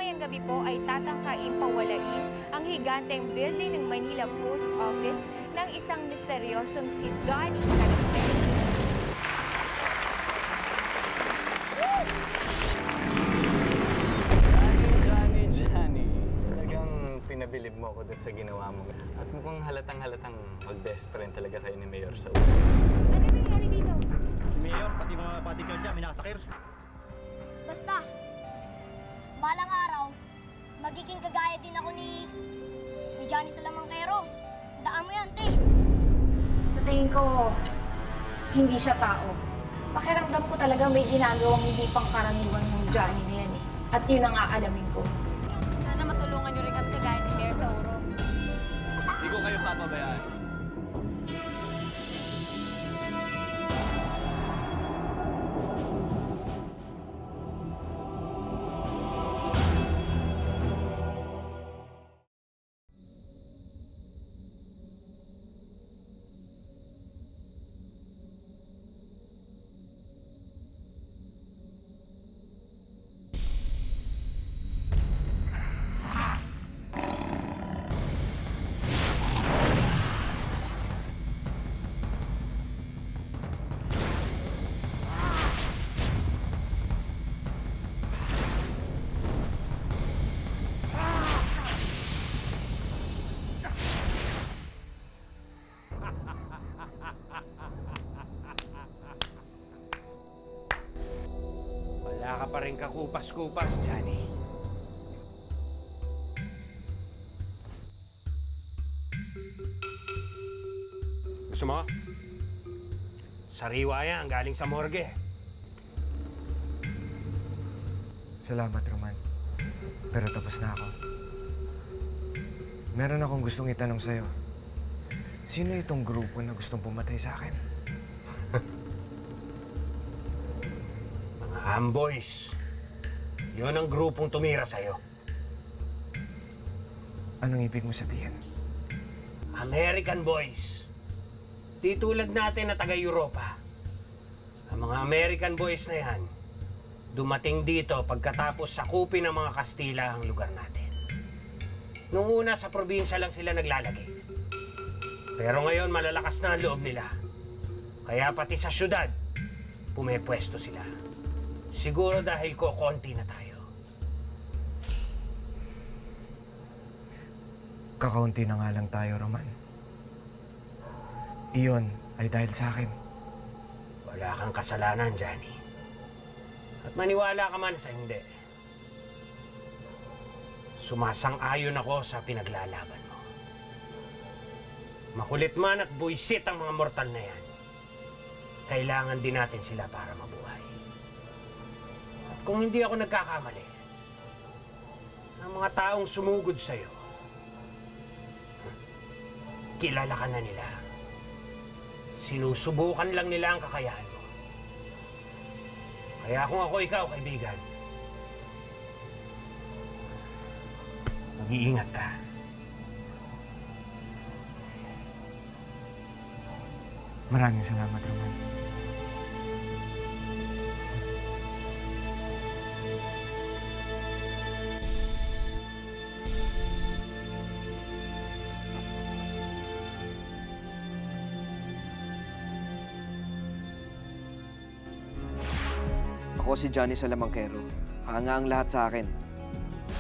mamayang gabi po ay tatangkaing pawalain ang higanteng building ng Manila Post Office ng isang misteryosong si Johnny Salapel. Johnny. Talagang pinabilib mo ako doon sa ginawa mo. At mukhang halatang-halatang mag-best friend talaga kayo ni Mayor sa ulo. Ano nangyari dito? Si Mayor, pati mga bodyguard niya, minasakir. Basta, balang araw, magiging kagaya din ako ni Johnny Salamangkero. Daan mo yan, te. Sa tingin ko, hindi siya tao. Pakiramdam ko talaga may ginagawang hindi pangkaraniwan yung Johnny na yan eh. At yun ang aalamin ko. Sana matulungan niyo rin kami kagaya ni Mayor sa Oro. Hindi ko kayo papabayaan. Wala ka pa rin kakupas-kupas, Johnny. Gusto mo? Sariwa yan, galing sa morgue. Salamat, Roman. Pero tapos na ako. Meron akong gustong itanong sa'yo. Sino itong grupo na gustong pumatay sa akin? Mga Amboys. Yun ang grupong tumira sa'yo. Anong ibig mo sabihin? American boys. Di tulad natin na taga-Europa. Ang mga American boys na yan, dumating dito pagkatapos sakupin ng mga Kastila ang lugar natin. Nung una sa probinsya lang sila naglalagay. Pero ngayon malalakas na ang loob nila. Kaya pati sa syudad, pumepwesto sila. Siguro dahil kokonti na tayo. Kakaunti na nga lang tayo, Roman. Iyon ay dahil sa akin. Wala kang kasalanan, Johnny. At maniwala ka man sa hindi. Sumasang-ayon ako sa pinaglalaban mo. Makulit man at buisit ang mga mortal na yan. Kailangan din natin sila para mabuhay. At kung hindi ako nagkakamali, ang mga taong sumugod sa'yo, kilala ka na nila. Sinusubukan lang nila ang kakayahan mo. Kaya kung ako ikaw, kaibigan, mag-iingat ka. Maraming salamat, Roman. Ako si Johnny Salamangkero. Hanga ang lahat sa akin.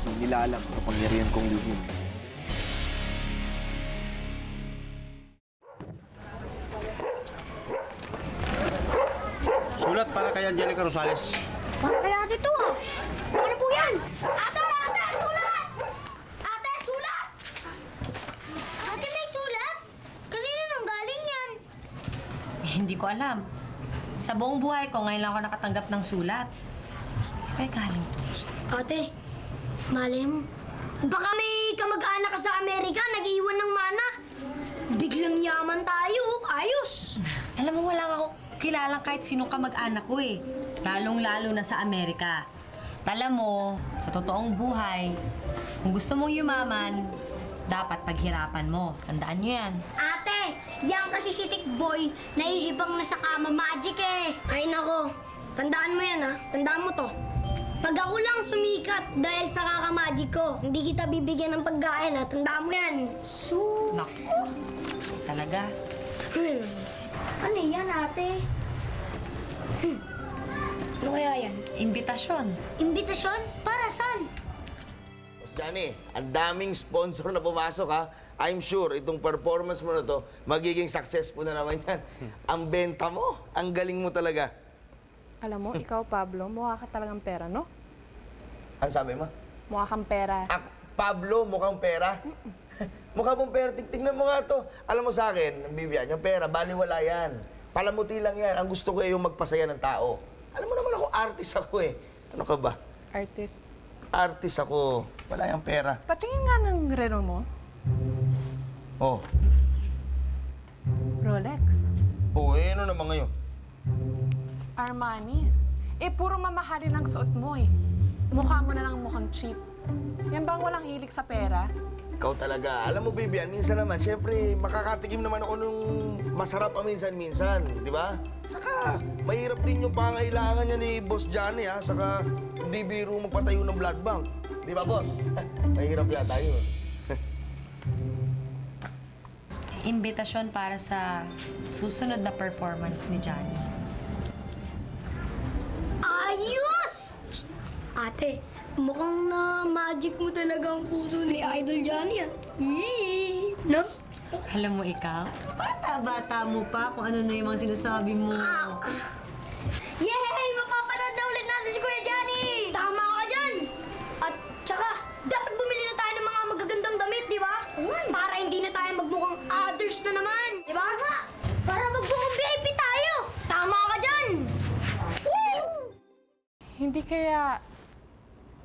Hindi nila alam ang kapangyarihan kong lihim. Sulat para kay Angelica Rosales. Para kaya ito ah. Ano po yan? Ate! Ate! Sulat! Ate! Sulat! Ate, may sulat? Kanina nang galing yan. Hindi ko alam. Sa buong buhay ko, ngayon lang ako nakatanggap ng sulat. Kaya galing to. Ate, malay mo. Baka may kamag-anak ka sa Amerika, nag-iwan ng mana. Biglang yaman tayo. Ayos! Alam mo, wala ako kilalang kahit sino kamag-anak ko eh. Lalong-lalo na sa Amerika. Alam mo, sa totoong buhay, kung gusto mong yumaman, dapat paghirapan mo. Tandaan niyo yan. Ate, yan kasi si Tikboy, naiibang na sa kama magic eh. Ay nako, tandaan mo yan ha. Tandaan mo to. Pag ako lang sumikat dahil sa kakamagic ko, hindi kita bibigyan ng pagkain at tandaan mo yan. Naku, talaga. Ano yan, ate? Ano kaya yan? Imbitasyon. Imbitasyon? Para saan? Boss Johnny, ang daming sponsor na pumasok ha. I'm sure itong performance mo na to, magiging successful na naman yan. Ang benta mo, ang galing mo talaga. Alam mo, ikaw, Pablo, mukha ka talagang pera, no? Ano sabi mo? Mukha kang pera. Pablo, mukhang pera? Mukha mong pera, tignan mo nga to. Alam mo sa akin, Vivian, yung pera, baliwala yan. Palamuti lang yan. Ang gusto ko ay yung magpasaya ng tao. Alam mo naman ako, artist ako eh. Ano ka ba? Artist. Artist ako. Wala yung pera. Patingin nga ng relo mo. Oh. Rolex. Oh, eh, ano naman ngayon? Armani. Eh, puro mamahalin ang suot mo eh. Mukha mo na lang mukhang cheap. Yan bang walang hilig sa pera? Ikaw talaga. Alam mo, Vivian, minsan naman, syempre, makakatikim naman ako nung masarap minsan-minsan, di ba? Saka, mahirap din yung pangailangan niya ni Boss Johnny, ha? Saka, hindi biro magpatayo ng blood bank. Di ba, boss? Mahirap yata yun. Imbitasyon para sa susunod na performance ni Johnny. Ayos! Shh! Ate, mukhang na magic mo talaga ang puso ni Idol Johnny, ah. Yee! No? Alam mo ikaw, bata-bata mo pa kung ano na yung mga sinasabi mo. Yay! Mapapanood na ulit natin si Kuya Johnny! Tama ka dyan! At tsaka, dapat bumili na tayo ng mga magagandang damit, di ba? Para hindi na tayo magmukhang others na naman, di ba? Para magmukhang VIP tayo! Tama ka dyan! Woo! Hindi kaya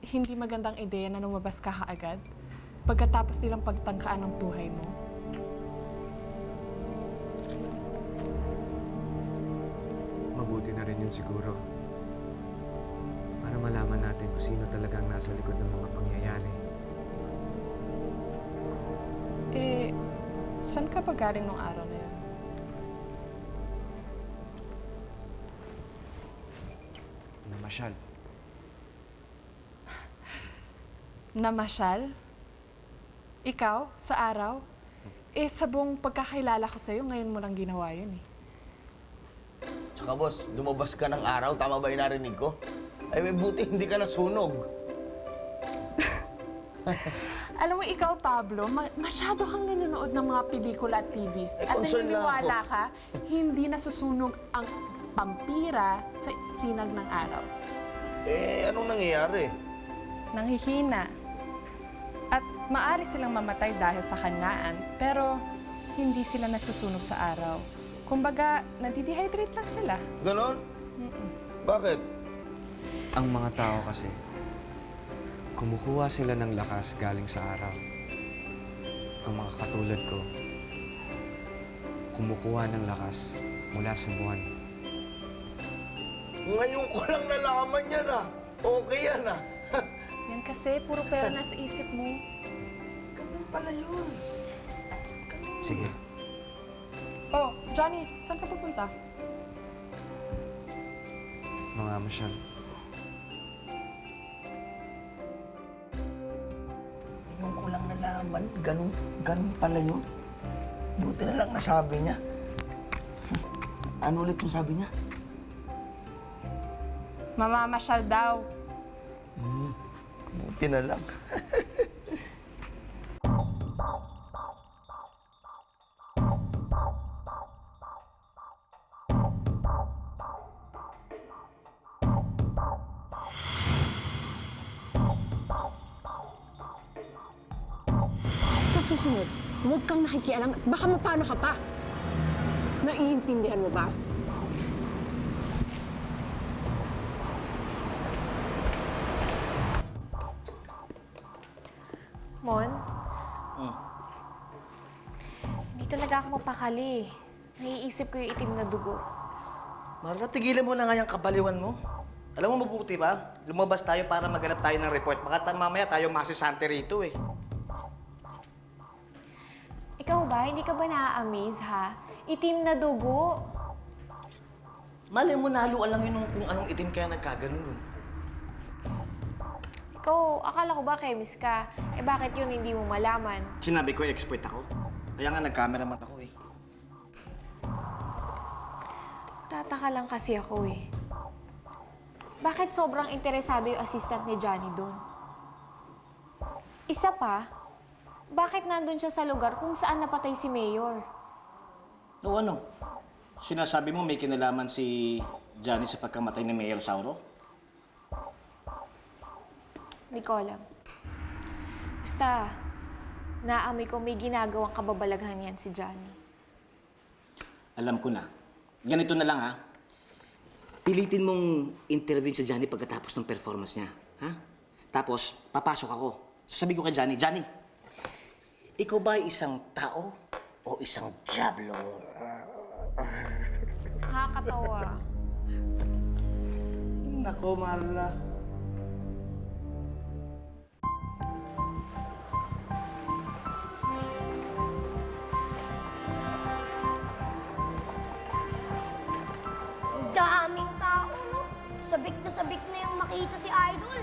hindi magandang ideya na lumabas ka kaagad pagkatapos nilang pagtangkaan ng buhay mo? Mabuti na rin yun siguro. Para malaman natin kung sino talagang nasa likod ng mga pangyayari. Eh, saan ka ba galing nung araw na yun? Namasyal. Namasyal? Ikaw, sa araw? Eh, sa buong pagkakilala ko sa'yo, ngayon mo lang ginawa yun eh. Tsaka, boss, lumabas ka ng araw. Tama ba yung narinig ko? Ay, may buti hindi ka nasunog. Alam mo, ikaw, Pablo, masyado kang nanonood ng mga pelikula at TV. At concern lang naniniwala ako. ka, hindi nasusunog ang pampira sa sinag ng araw. Eh, anong nangyayari? Nanghihina. At maari silang mamatay dahil sa kanaan, pero hindi sila nasusunog sa araw. Kumbaga, nadidehydrate lang sila. Ganon? Bakit? Ang mga tao kasi, kumukuha sila ng lakas galing sa araw. Ang mga katulad ko, kumukuha ng lakas mula sa buwan. Ngayon ko lang nalaman yan, ah. Okay yan, ah. Yan kasi, puro pera nasa isip mo. Ganun pala yun. Sige, Oh, Johnny, saan ka pupunta? mga masyal. Ngayon ko lang nalaman. Ganun pala yun. Buti na lang nasabi niya. Ano ulit yung sabi niya? Mamamasyal daw. Buti na lang. Sa susunod, huwag kang nakikialam at baka mapano ka pa. Naiintindihan mo ba? Mon? Hindi talaga ako mapakali. Naiisip ko yung itim na dugo. Marla, tigilan mo na nga yung kabaliwan mo. Alam mo mabuti ba? Lumabas tayo para maghanap tayo ng report. Baka mamaya tayo masisante rito eh. Ikaw ba? Hindi ka ba na-amaze, ha? Itim na dugo. Malay mo, nahaluan lang yun kung anong itim kaya nagkaganon yun. Ikaw, akala ko ba chemist ka? Eh bakit yun hindi mo malaman? Sinabi ko, expert ako. Kaya nga nag-cameraman ako eh. Tataka lang kasi ako eh. Bakit sobrang interesado yung assistant ni Johnny doon? Isa pa, bakit nandun siya sa lugar kung saan napatay si Mayor? O ano? Sinasabi mo may kinalaman si Johnny sa pagkamatay ni Mayor Sauro? Hindi ko alam. Basta, naamoy ko may ginagawang kababalaghan yan si Johnny. Alam ko na. Ganito na lang ha. Pilitin mong intervene si Johnny pagkatapos ng performance niya. Ha? Tapos, papasok ako. Sasabi ko kay Johnny, Johnny, ikaw ba ay isang tao o isang diablo? Nakakatawa. Nako, Marla. Ang daming tao, no? Sabik na yung makita si Idol.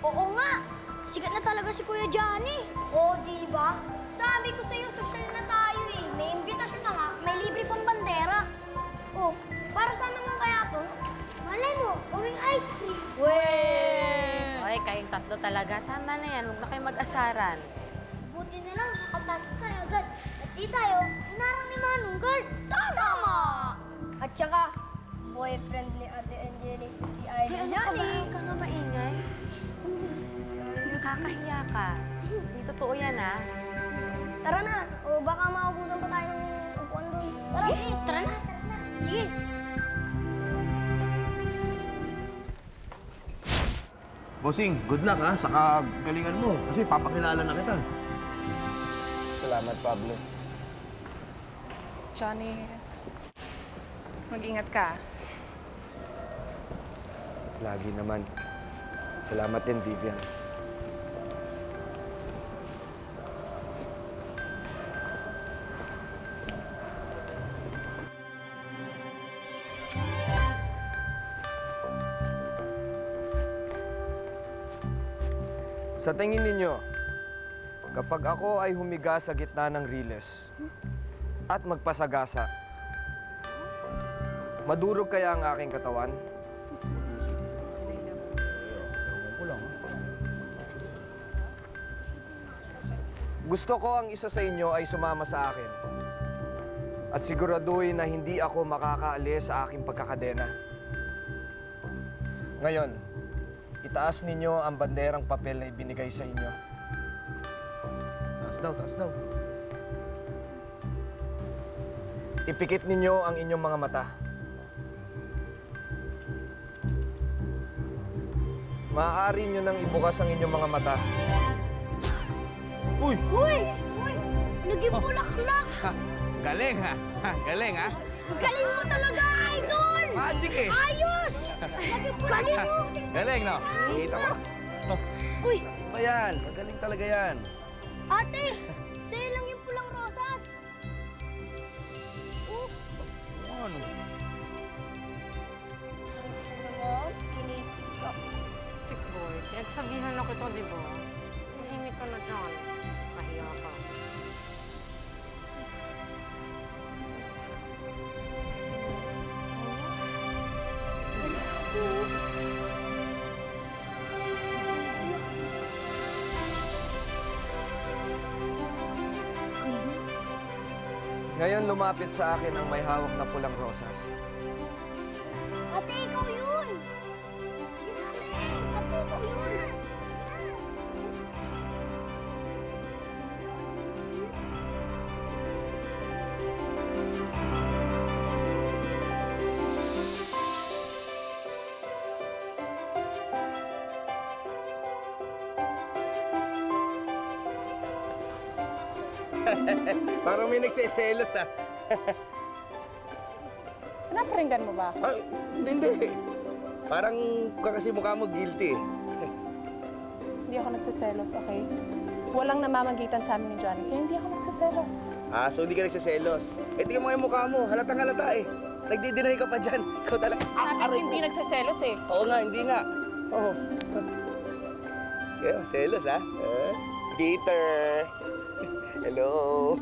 Oo nga, sikat na talaga si Kuya Johnny. Oo, di ba? Sabi ko sa'yo, social na tayo eh. May imbitasyon na nga, may libre pang bandera. Oh, para saan naman kaya to? Malay mo, gawing ice cream. Hoy, kayong tatlo talaga. Tama na yan. Huwag na kayo mag-asaran. Buti na lang, nakapasok tayo agad. At di tayo, hinarang ni Manong Guard. Tama! At saka, boyfriend ni Ate Angelica si Idol Johnny. Ka nga maingay. Nakakahiya ka. Hindi totoo yan, ha? Tara na, o baka maubusan pa tayo ng upuan doon. Tara, please. Tara na. Sige. Bossing, good luck ha. Saka galingan mo. Kasi papakilala na kita. Salamat, Pablo. Johnny, mag-ingat ka. Lagi naman. Salamat din, Vivian. Sa tingin ninyo, kapag ako ay humiga sa gitna ng riles at magpasagasa, madurog kaya ang aking katawan? Gusto ko ang isa sa inyo ay sumama sa akin at siguraduhin na hindi ako makakaalis sa aking pagkakadena. Ngayon, itaas ninyo ang banderang papel na ibinigay sa inyo. Taas daw. Ipikit ninyo ang inyong mga mata. Maaari nyo nang ibukas ang inyong mga mata. Uy! Naging bulaklak! Galing ha? Galing ha? Galing mo talaga, Idol! Magic eh! Ayos! Galing mo! Galing no? Kita mo? Uy! Ba yan? Magaling talaga yan. Ate! Sa'yo lang yung pulang rosas! Oh! Ano? Kinipig ka. Tikboy, pinagsabihan ako ito, di ba? Mahimik ka na dyan. Kahiya ka. Ngayon lumapit sa akin ang may hawak na pulang rosas. Ate, ikaw yun! Ate, ikaw yun! Parang may nagseselos ah. Naparinggan mo ba? Ay, hindi. Parang kasi mukha mo guilty eh. Hindi ako nagsiselos, okay? Walang namamagitan sa amin ni Johnny, kaya hindi ako nagsiselos. Ah, so hindi ka nagseselos. Eh, tingnan mo yung mukha mo. Halatang halata eh. Nagdi-deny ka pa dyan. Ikaw talaga. Sabi ko hindi nagsiselos eh. Oo nga, hindi nga. Oo. Kaya, selos ha? Peter! Hello!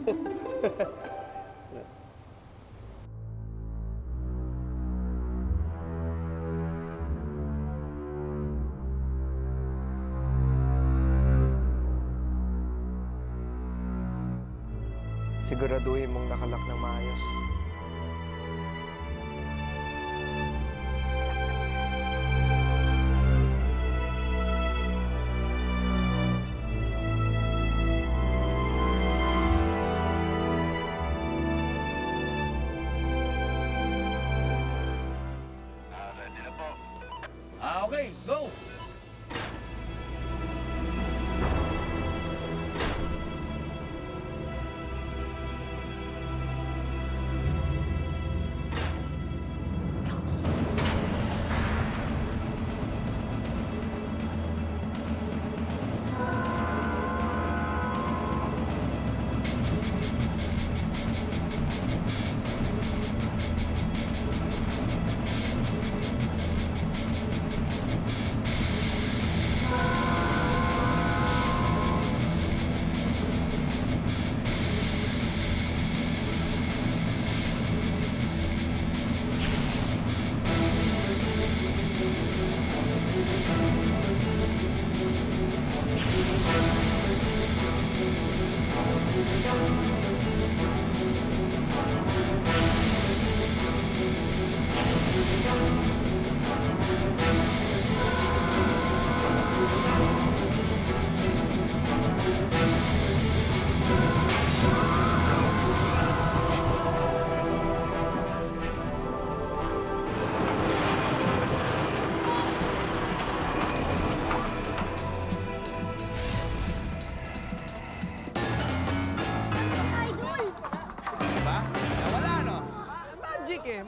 Siguraduhin mong nakalak ng maayos. Okay, go!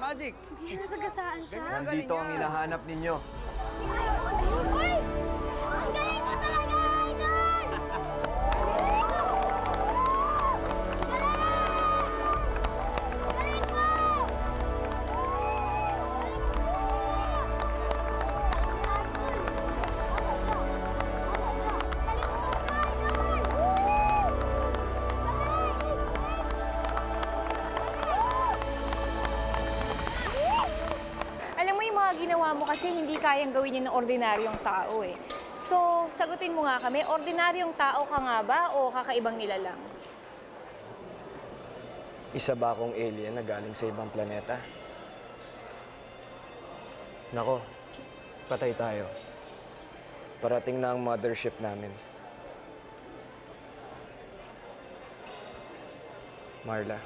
Magic! Hindi nasagasaan siya. Nandito ang hinahanap ninyo. Uy! Ang galing mo talaga, Idol! Galing mo! Alam mo yung mga ginawa mo kasi hindi kayang gawin yun ng ordinaryong tao eh. So, sagutin mo nga kami, ordinaryong tao ka nga ba o kakaibang nilalang? Isa ba akong alien na galing sa ibang planeta? Nako, patay tayo. Parating na ang mothership namin. Marla,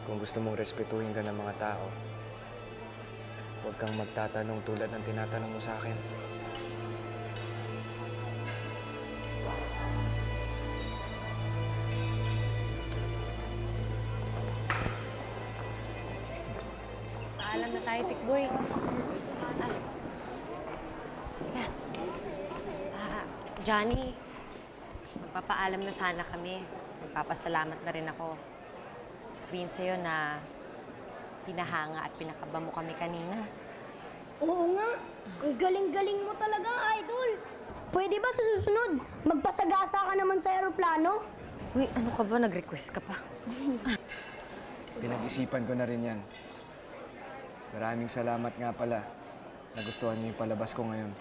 kung gusto mong respetuhin ka ng mga tao, huwag kang magtatanong tulad ng tinatanong mo sa akin. Paalam na tayo, Tikboy. Johnny, magpapaalam na sana kami. Magpapasalamat na rin ako. Sabihin sa'yo na pinahanga at pinakaba mo kami kanina. Oo nga. Ang galing-galing mo talaga, Idol. Pwede ba sa susunod, magpasagasa ka naman sa aeroplano? Uy, ano ka ba? Nag-request ka pa. Pinag-isipan ko na rin yan. Maraming salamat nga pala. Nagustuhan niyo yung palabas ko ngayon.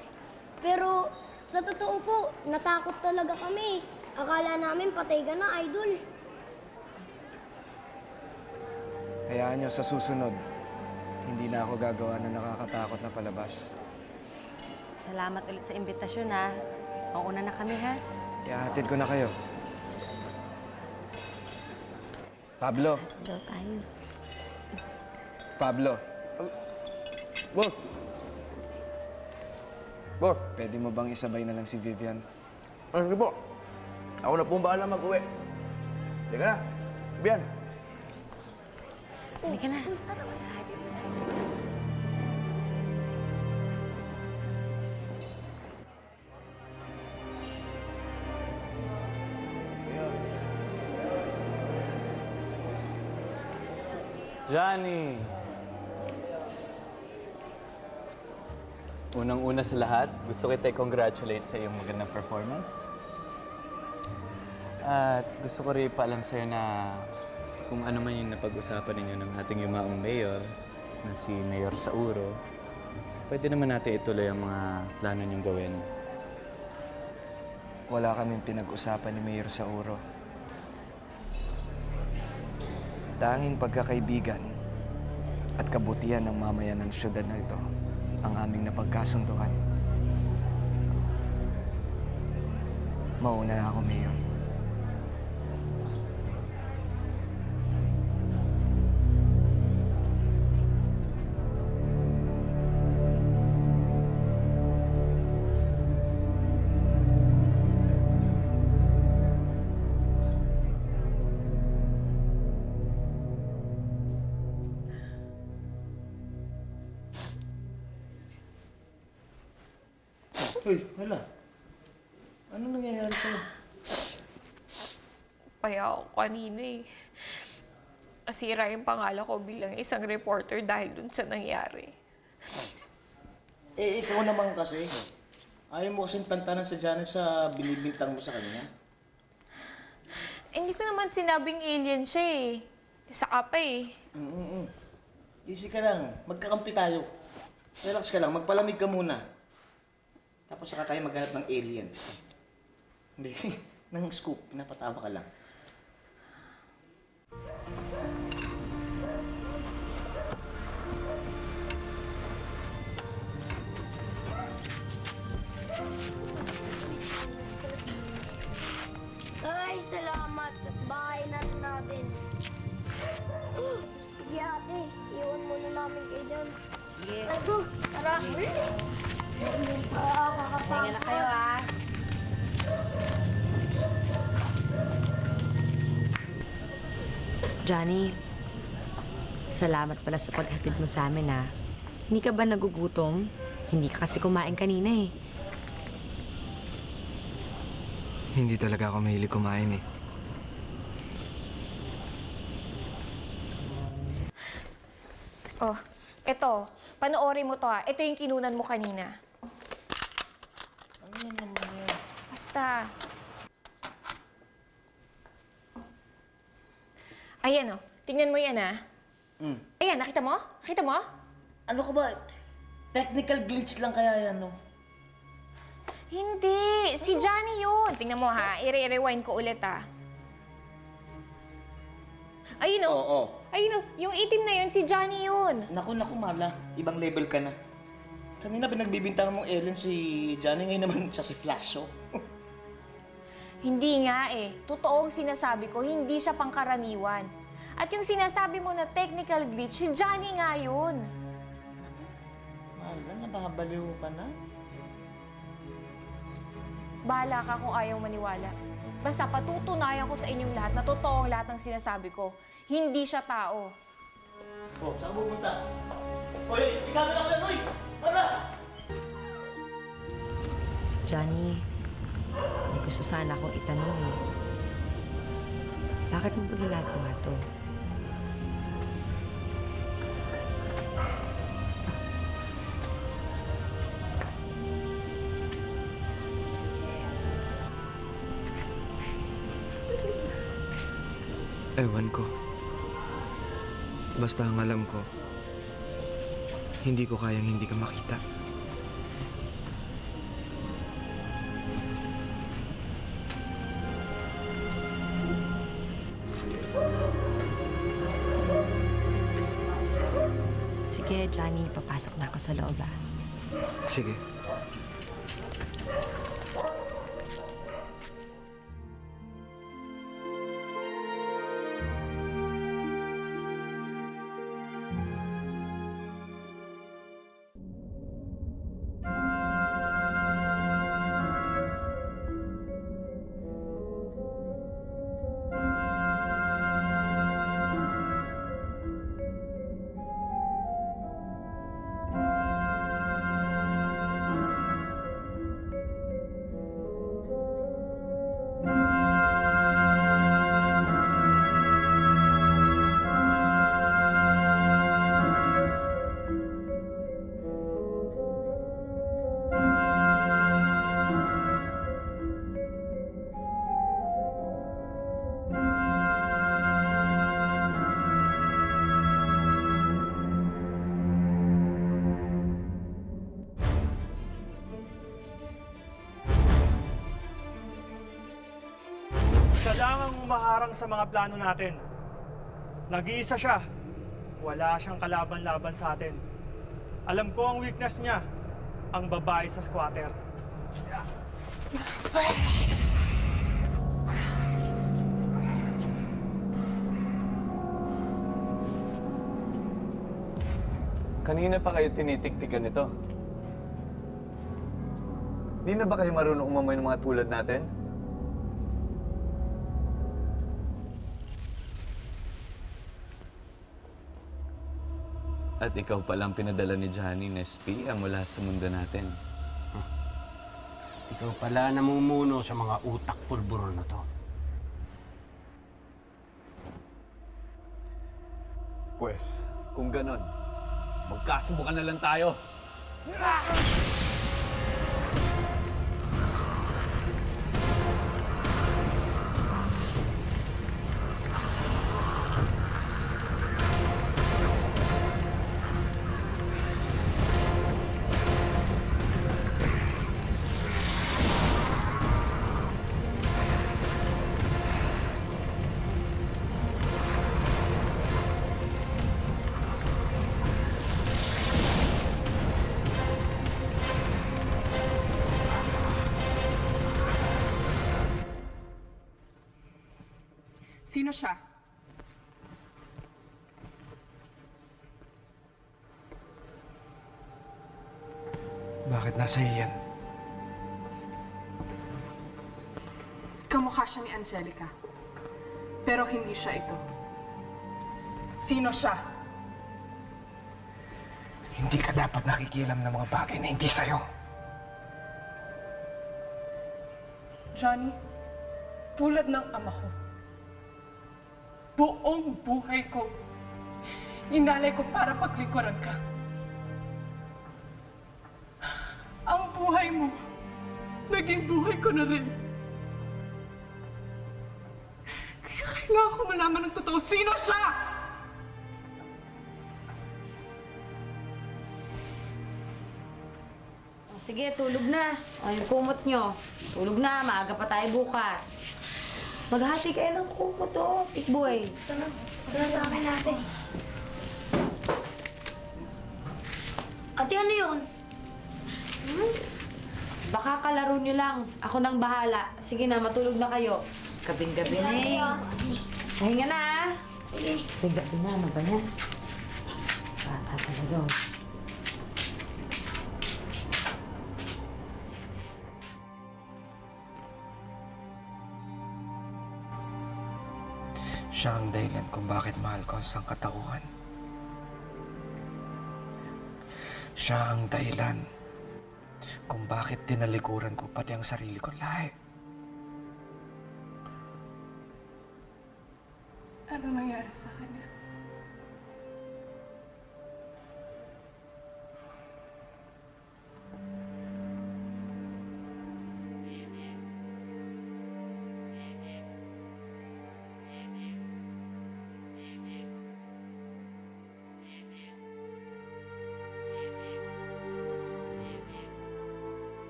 Pero sa totoo po, natakot talaga kami. Akala namin patay ka na, Idol. Hayaan niyo sa susunod, hindi na ako gagawa ng nakakatakot na palabas. Salamat ulit sa imbitasyon, ha? Mauna na kami, ha? Ihahatid ko na kayo. Pablo. Daw tayo. Pablo. Boss! Boss! Pwede mo bang isabay na lang si Vivian? Sige po. Ako na pong bahala mag-uwi. Teka na. Bian. Halika na. Johnny! unang-una sa lahat, gusto kita i-congratulate sa iyong magandang performance. At gusto ko rin ipaalam sa'yo na kung ano man yung napag-usapan ninyo ng ating yumaong mayor, na si Mayor Sauro, pwede naman natin ituloy ang mga plano niyong gawin. Wala kaming pinag-usapan ni Mayor Sauro. Tanging pagkakaibigan at kabutihan ng mamayan ng syudad na ito ang aming napagkasunduan. Mauna na ako, Mayor. Uy, wala. Ano nangyayari sa'yo? Kaya ako kanina eh. Nasira yung pangalan ko bilang isang reporter dahil dun sa nangyari. Eh, ikaw naman kasi. Ayaw mo kasing tantanan sa Janet sa binibintang mo sa kanya. Hindi ko naman sinabing alien siya eh. Saka pa eh. Easy ka lang. Magkakampi tayo. Relax ka lang. Magpalamig ka muna. Tapos saka tayo maghanap ng alien. Hindi. Nang scoop. Pinapatawa ka lang. Ay, salamat. Bahay na rin natin. Sige ate, iwan muna namin kayo dyan. Sige. Let's go. Tara. Hinga na kayo, ah. Johnny, salamat pala sa paghatid mo sa amin, ah. Hindi ka ba nagugutom? Hindi ka kasi kumain kanina, eh. Hindi talaga ako mahilig kumain eh. Oh, eto. Panoorin mo to ha. Ito yung kinunan mo kanina. Ano naman yan? Basta. Ayan oh. Tingnan mo yan ha. Ayan, nakita mo? Nakita mo? Ano ka ba? Technical glitch lang kaya yan, no? Hindi. Si Johnny yun. Tingnan mo ha. I-rewind ko ulit ha. Ayun oh. Oo. Ayun oh. Yung itim na yun, si Johnny yun. Naku, Mala. Ibang level ka na. Kanina pinagbibintangan mong alien si Johnny, ngayon naman siya si Flash, oh. Hindi nga eh. Totoo ang sinasabi ko, hindi siya pangkaraniwan. At yung sinasabi mo na technical glitch, si Johnny nga yun. Mala, nababaliw ka na. Bahala ka kung ayaw maniwala. Basta patutunayan ko sa inyong lahat na totoo ang lahat ng sinasabi ko. Hindi siya tao. Oh, saan pupunta? Hoy, ikaw na lang, hoy! Tara! Johnny, may gusto sana akong itanong eh. Bakit mo ba ginagawa to? Ewan ko. Basta ang alam ko, hindi ko kayang hindi ka makita. Sige, Johnny, papasok na ako sa loob, ah. Sige. Siya lang ang umaharang sa mga plano natin. Nag-iisa siya. Wala siyang kalaban-laban sa atin. Alam ko ang weakness niya, ang babae sa squatter. Kanina pa kayo tinitiktikan ito. Di na ba kayo marunong umamay ng mga tulad natin? At ikaw palang pinadala ni Johnny na espiya mula sa mundo natin. Ikaw pala namumuno sa mga utak pulburo na to. Pwes, kung ganon, magkasubukan na lang tayo. Sino siya? Bakit nasa iyo yan? Kamukha siya ni Angelica. Pero hindi siya ito. Sino siya? Hindi ka dapat nakikialam ng mga bagay na hindi sa'yo. Johnny, tulad ng ama ko, buong buhay ko, inalay ko para paglingkuran ka. Ang buhay mo, naging buhay ko na rin. Kaya kailangan ko malaman ng totoo, sino siya? Sige, tulog na. O, yung kumot nyo. Tulog na, maaga pa tayo bukas. Maghati kayo ng kumot, oh, Pikboy. Ito na sa akin natin. Ate, ano yun? Baka kalaro nyo lang. Ako nang bahala. Sige na, matulog na kayo. Gabing-gabi na eh. Pahinga na, ah. Sige. Gabing-gabi na, ano ba yan? Bata talaga, oh. Siya ang dahilan kung bakit mahal ko ang sangkatauhan. Siya ang dahilan kung bakit tinalikuran ko pati ang sarili kong lahi. Ano nangyari sa kanya?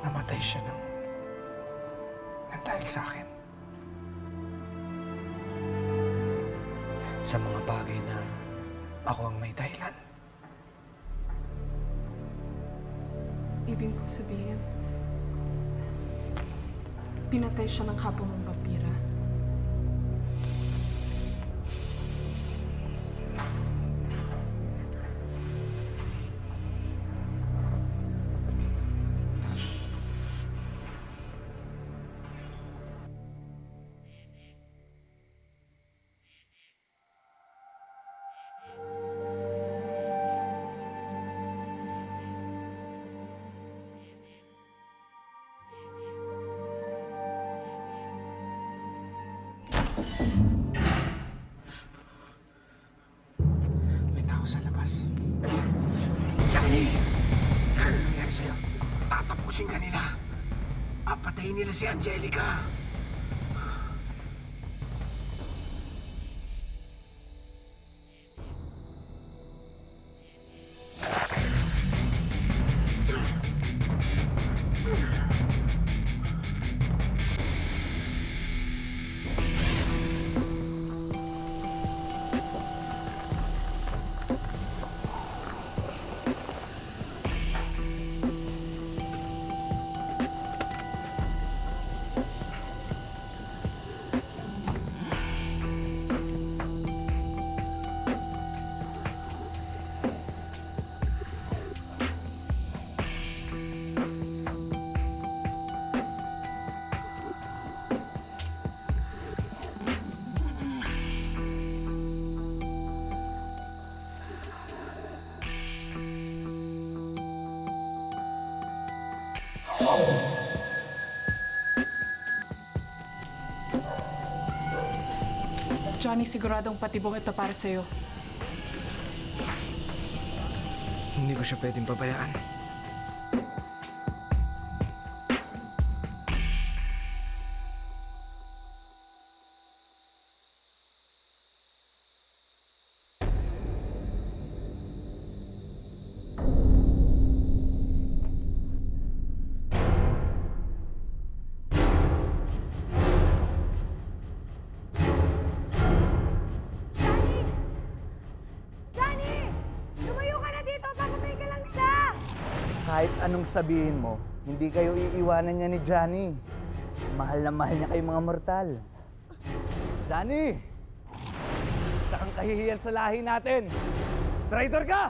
Namatay siya ng dahil sa akin. Sa mga bagay na ako ang may dahilan. Ibig ko sabihin, pinatay siya ng kapwa mong vampira. May tao sa labas. Johnny! Ano nangyari sa'yo? Tatapusin ka nila. Papatayin nila si Angelica. Johnny, siguradong patibong ito para sa'yo. Hindi ko siya pwedeng pabayaan. Kahit anong sabihin mo, hindi kayo iiwanan niya ni Johnny. Mahal na mahal niya kayong mga mortal. Johnny! Isa kang kahihiyan sa lahi natin! Traitor ka!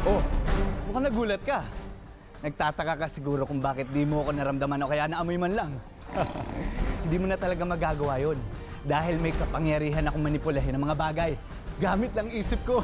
Oh, mukhang nagulat ka. Nagtataka ka siguro kung bakit di mo ako naramdaman o kaya naamoy man lang. Hindi mo na talaga magagawa yun. Dahil may kapangyarihan akong manipulahin ng mga bagay. Gamit lang isip ko.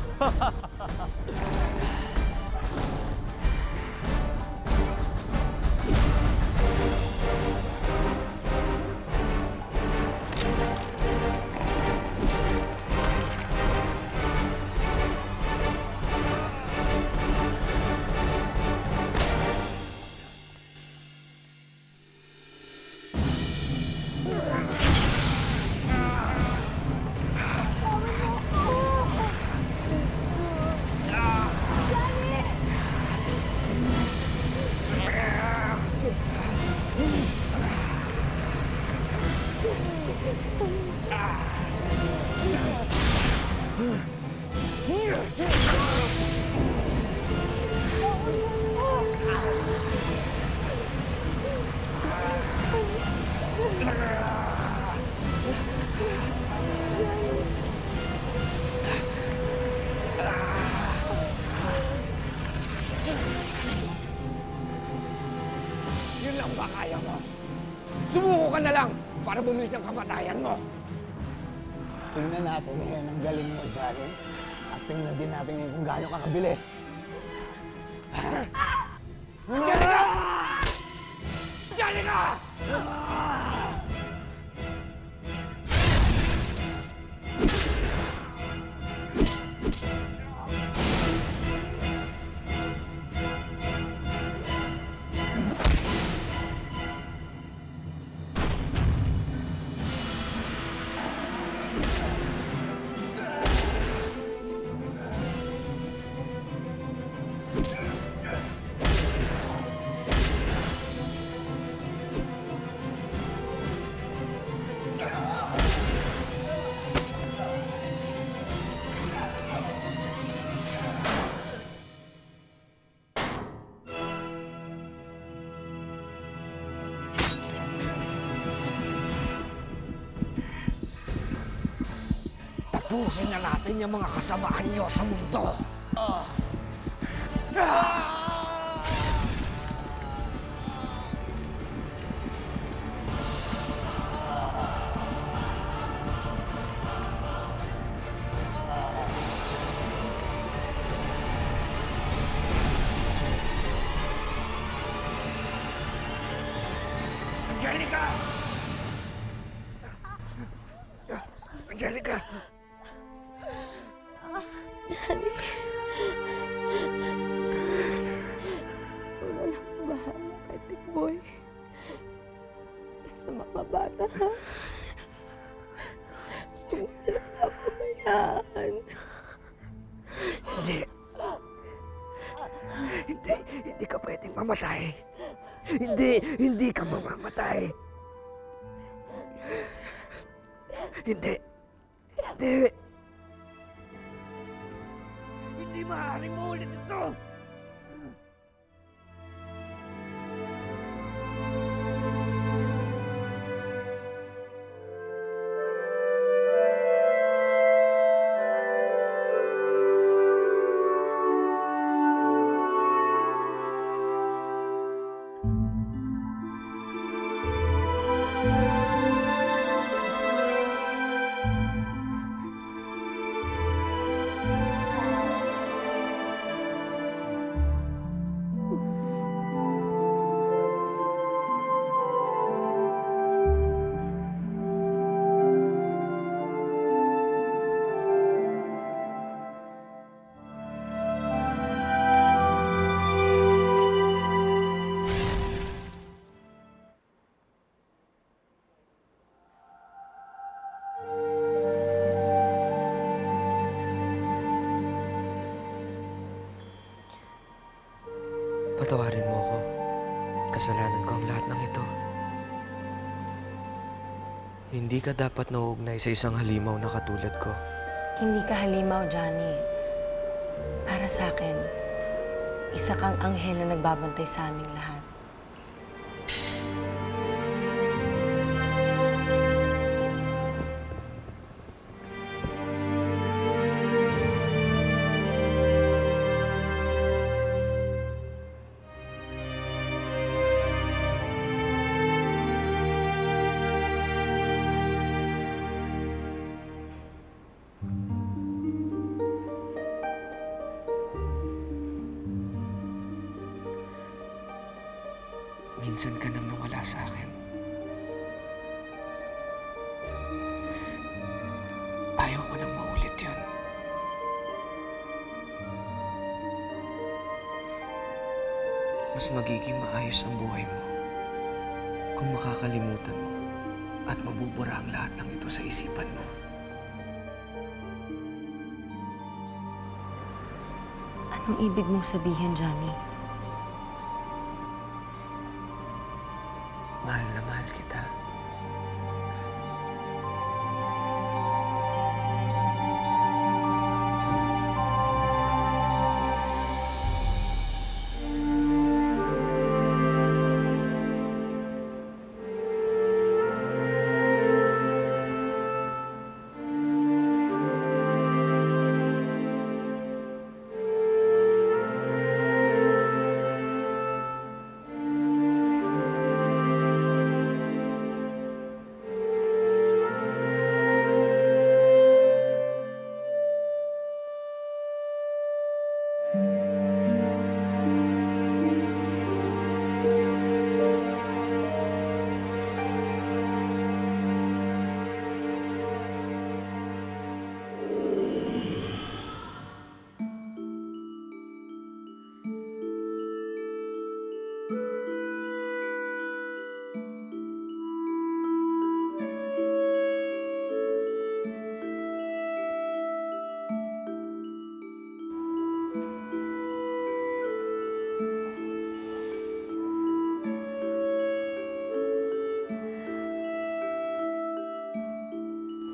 Yun lang ba kaya mo? Sumuko ka na lang para bumilis ng kamatayan mo. Tingnan natin ngayon ang galing mo, Johnny. At tingnan din natin ngayon kung gaano ka kabilis. Angelica! Angelica! Tapusin na natin yung mga kasamaan niyo sa mundo. Johnny. Wala lang bahala kay Tikboy. Sa mga bata, ha? Huwag mo sila papabayaan. Hindi. Hindi ka pwedeng mamatay. Hindi ka mamamatay. Hindi. Hindi maaaring maulit ito. Patawarin mo ako. Kasalanan ko ang lahat ng ito. Hindi ka dapat nauugnay sa isang halimaw na katulad ko. Hindi ka halimaw, Johnny. Para sa akin, isa kang anghel na nagbabantay sa aming lahat. Minsan ka nang nawala sa akin. Ayaw ko nang maulit yun. Mas magiging maayos ang buhay mo kung makakalimutan mo at mabubura ang lahat ng ito sa isipan mo. Anong ibig mong sabihin, Johnny? Mahal na mahal kita.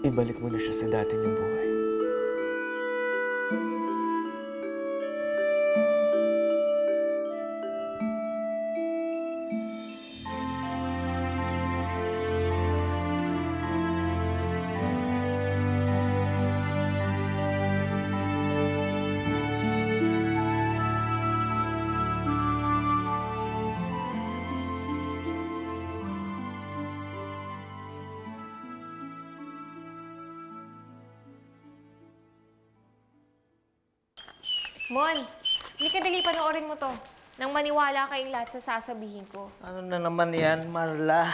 Ibalik mo na siya sa dati niyang buhay. Mon, halika dali, panoorin mo to. Nang maniwala kayong lahat sa sasabihin ko. Ano na naman yan, Marla?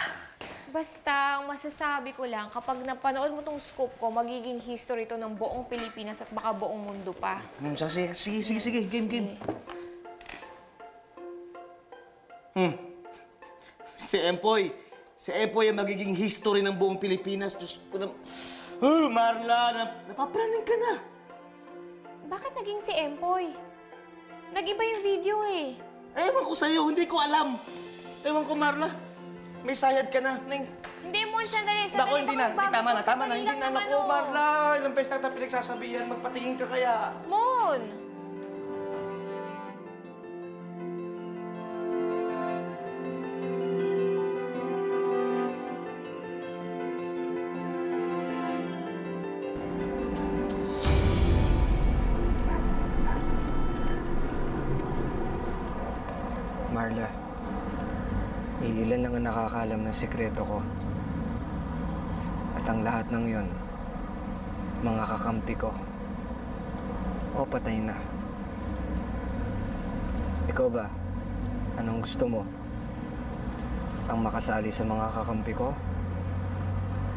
Basta, ang masasabi ko lang, kapag napanood mo tong scoop ko, magiging history to ng buong Pilipinas at baka buong mundo pa. Sige. Game. Si Empoy ang magiging history ng buong Pilipinas. Diyos ko na... Marla, napapraning ka na. Bakit naging si Empoy? Nag-iba yung video eh. Ewan ko sa'yo, hindi ko alam. Ewan ko, Marla. May sayad ka na, Neng. Hindi mo, sandali. Naku, hindi na. Tama na. Sandali Hindi lang na. naman, Naku, oh. Marla. Ilang beses na tayo pinagsasabihan. Magpatingin ka kaya. Mon! Marla, iilan lang ang nakakaalam ng sikreto ko. At ang lahat ng yon, mga kakampi ko. O patay na. Ikaw ba? Anong gusto mo? Ang makasali sa mga kakampi ko?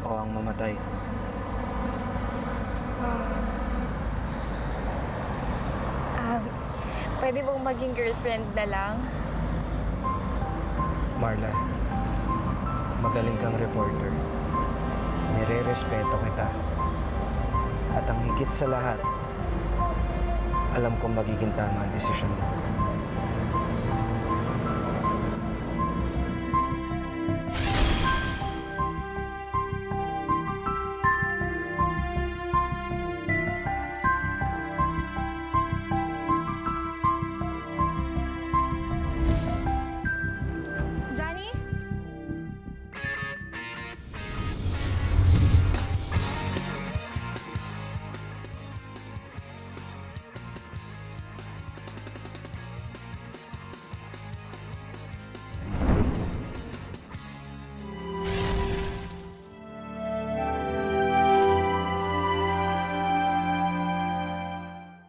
O ang mamatay? Pwede bang maging girlfriend na lang? Marla, magaling kang reporter. Nire-respeto kita. At ang higit sa lahat, alam kong magiging tama ang desisyon mo.